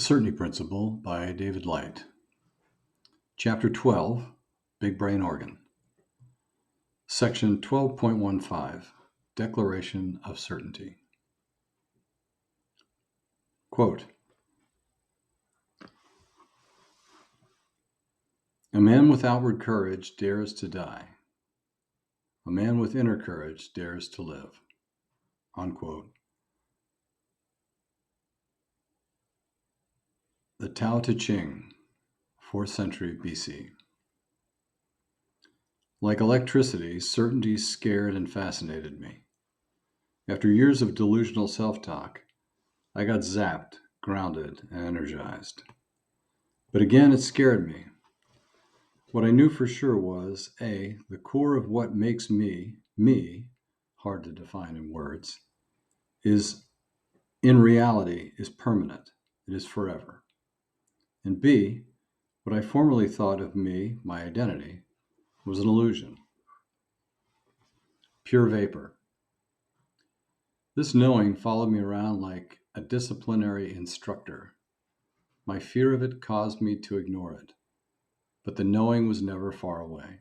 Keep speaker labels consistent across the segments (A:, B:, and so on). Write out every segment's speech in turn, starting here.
A: The Certainty Principle by David Light. Chapter 12, Big Brain Organ. Section 12.15, Declaration of Certainty. Quote, "A man with outward courage dares to die. A man with inner courage dares to live." Unquote. The Tao Te Ching, 4th century BC. Like electricity, certainty scared and fascinated me. After years of delusional self-talk, I got zapped, grounded, and energized. But again, it scared me. What I knew for sure was, A, the core of what makes me, hard to define in words, is, in reality, is permanent. It is forever. And B, what I formerly thought of me, my identity, was an illusion. Pure vapor. This knowing followed me around like a disciplinary instructor. My fear of it caused me to ignore it, but the knowing was never far away,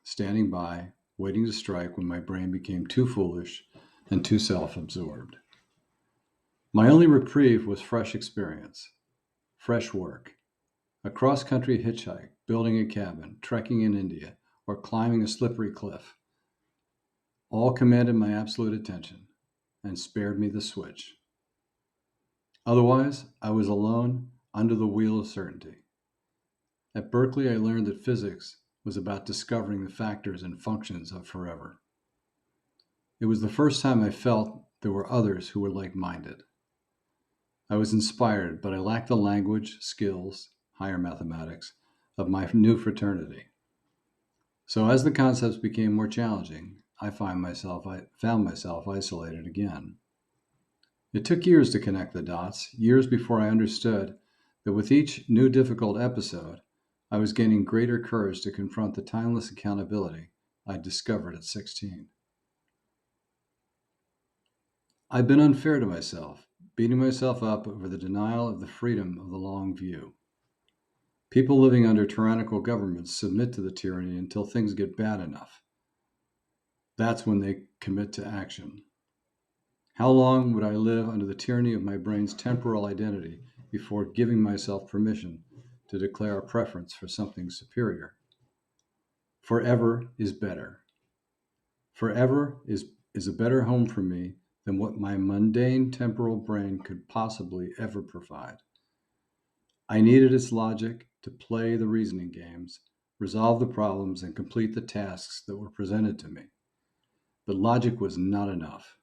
A: standing by, waiting to strike when my brain became too foolish and too self-absorbed. My only reprieve was fresh experience, fresh work, a cross-country hitchhike, building a cabin, trekking in India, or climbing a slippery cliff. All commanded my absolute attention and spared me the switch. Otherwise, I was alone under the wheel of certainty. At Berkeley, I learned that physics was about discovering the factors and functions of forever. It was the first time I felt there were others who were like-minded. I was inspired, but I lacked the language, skills, higher mathematics, of my new fraternity. So as the concepts became more challenging, I found myself isolated again. It took years to connect the dots, years before I understood that with each new difficult episode, I was gaining greater courage to confront the timeless accountability I discovered at 16. I've been unfair to myself, beating myself up over the denial of the freedom of the long view. People living under tyrannical governments submit to the tyranny until things get bad enough. That's when they commit to action. How long would I live under the tyranny of my brain's temporal identity before giving myself permission to declare a preference for something superior? Forever is better. Forever is a better home for me than what my mundane temporal brain could possibly ever provide. I needed its logic to play the reasoning games, resolve the problems, and complete the tasks that were presented to me. But logic was not enough.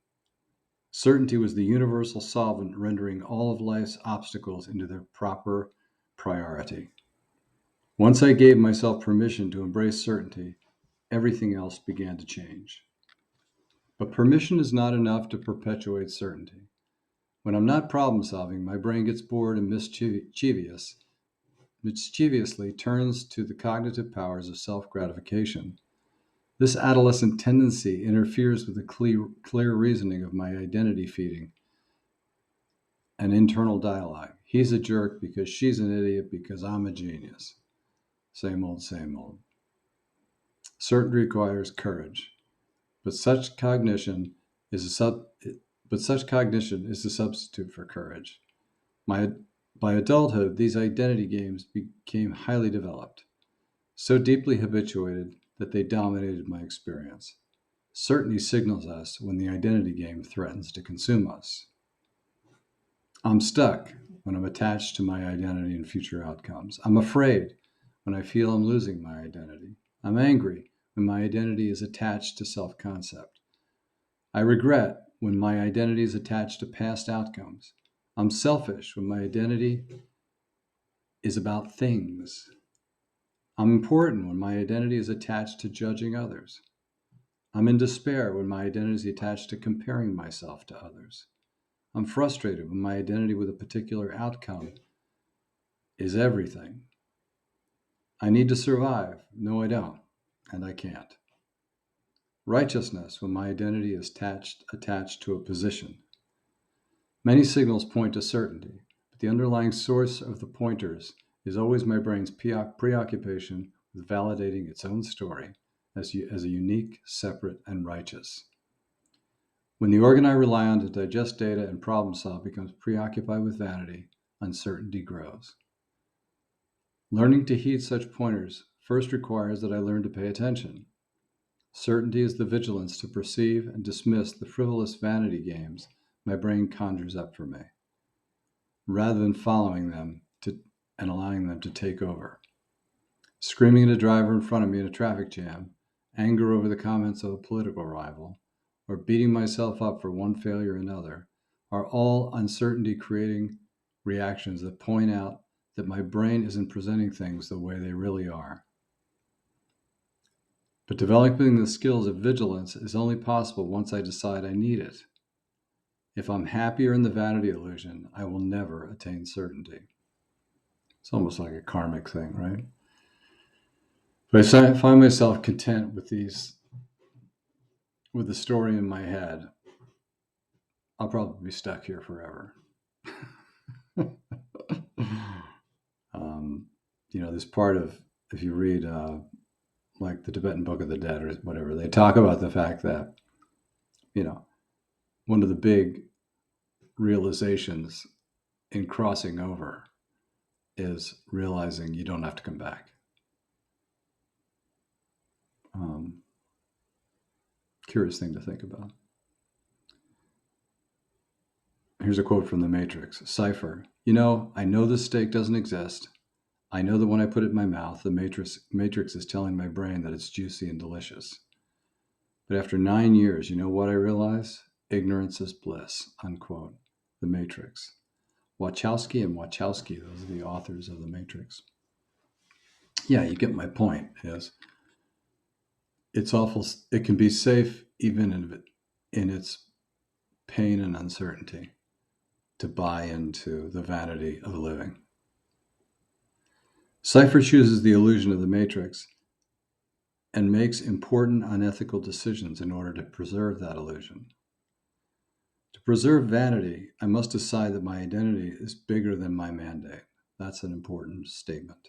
A: Certainty was the universal solvent rendering all of life's obstacles into their proper priority. Once I gave myself permission to embrace certainty, everything else began to change. But permission is not enough to perpetuate certainty. When I'm not problem solving, my brain gets bored and mischievously turns to the cognitive powers of self-gratification. This adolescent tendency interferes with the clear reasoning of my identity feeding an internal dialogue. He's a jerk because she's an idiot because I'm a genius. Same old, same old. Certainty requires courage, but such cognition is a substitute for courage. By adulthood, these identity games became highly developed, so deeply habituated that they dominated my experience. Certainty signals us when the identity game threatens to consume us. I'm stuck when I'm attached to my identity and future outcomes. I'm afraid when I feel I'm losing my identity. I'm angry when my identity is attached to self-concept. I regret when my identity is attached to past outcomes. I'm selfish when my identity is about things. I'm important when my identity is attached to judging others. I'm in despair when my identity is attached to comparing myself to others. I'm frustrated when my identity with a particular outcome is everything. I need to survive. No, I don't, and I can't. Righteousness when my identity is attached to a position. Many signals point to certainty, but The underlying source of the pointers is always my brain's preoccupation with validating its own story as a unique, separate, and righteous. When the organ I rely on to digest data and problem solve becomes preoccupied with vanity, uncertainty grows. Learning to heed such pointers first requires that I learn to pay attention. Certainty is the vigilance to perceive and dismiss the frivolous vanity games my brain conjures up for me, rather than following them and allowing them to take over. Screaming at a driver in front of me in a traffic jam, anger over the comments of a political rival, or beating myself up for one failure or another are all uncertainty creating reactions that point out that my brain isn't presenting things the way they really are. But developing the skills of vigilance is only possible once I decide I need it. If I'm happier in the vanity illusion, I will never attain certainty. It's almost like a karmic thing, right? But I find myself content with the story in my head, I'll probably be stuck here forever. This part of, if you read like the Tibetan Book of the Dead or whatever, they talk about the fact that, one of the big realizations in crossing over is realizing you don't have to come back. Curious thing to think about. Here's a quote from The Matrix. Cypher, I know this steak doesn't exist. I know that when I put it in my mouth, the matrix is telling my brain that it's juicy and delicious. But after 9 years, you know what I realize? Ignorance is bliss, unquote. The Matrix. Wachowski and Wachowski, those are the authors of The Matrix. Yeah, you get my point. Is it's awful. It can be safe even in its pain and uncertainty to buy into the vanity of living. Cypher chooses the illusion of the Matrix and makes important unethical decisions in order to preserve that illusion. To preserve vanity, I must decide that my identity is bigger than my mandate. That's an important statement.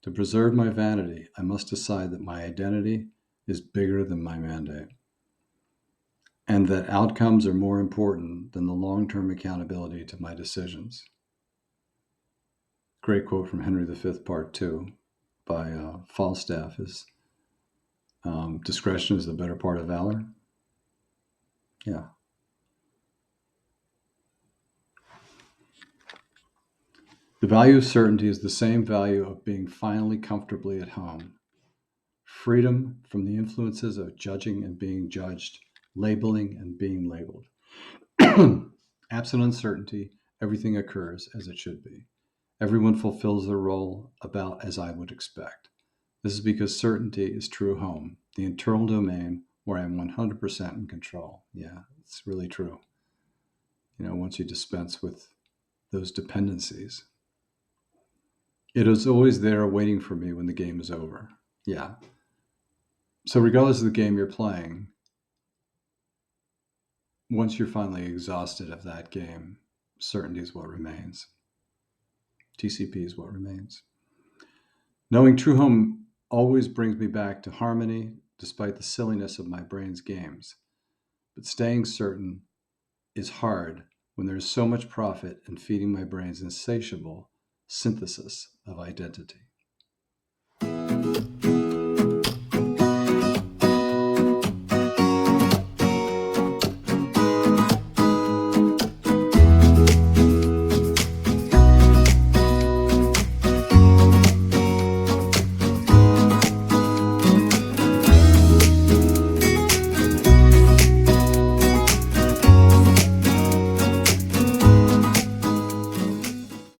A: To preserve my vanity, I must decide that my identity is bigger than my mandate, and that outcomes are more important than the long-term accountability to my decisions. Great quote from Henry V, Part 2 by Falstaff is, discretion is the better part of valor. Yeah. The value of certainty is the same value of being finally comfortably at home. Freedom from the influences of judging and being judged, labeling and being labeled. Absent uncertainty, everything occurs as it should be. Everyone fulfills their role about as I would expect. This is because certainty is true home, the internal domain where I am 100% in control. Yeah, it's really true. Once you dispense with those dependencies, it is always there waiting for me when the game is over. Yeah. So regardless of the game you're playing, once you're finally exhausted of that game, certainty is what remains. TCP is what remains. Knowing true home always brings me back to harmony, despite the silliness of my brain's games. But staying certain is hard when there's so much profit in feeding my brain's insatiable synthesis of identity.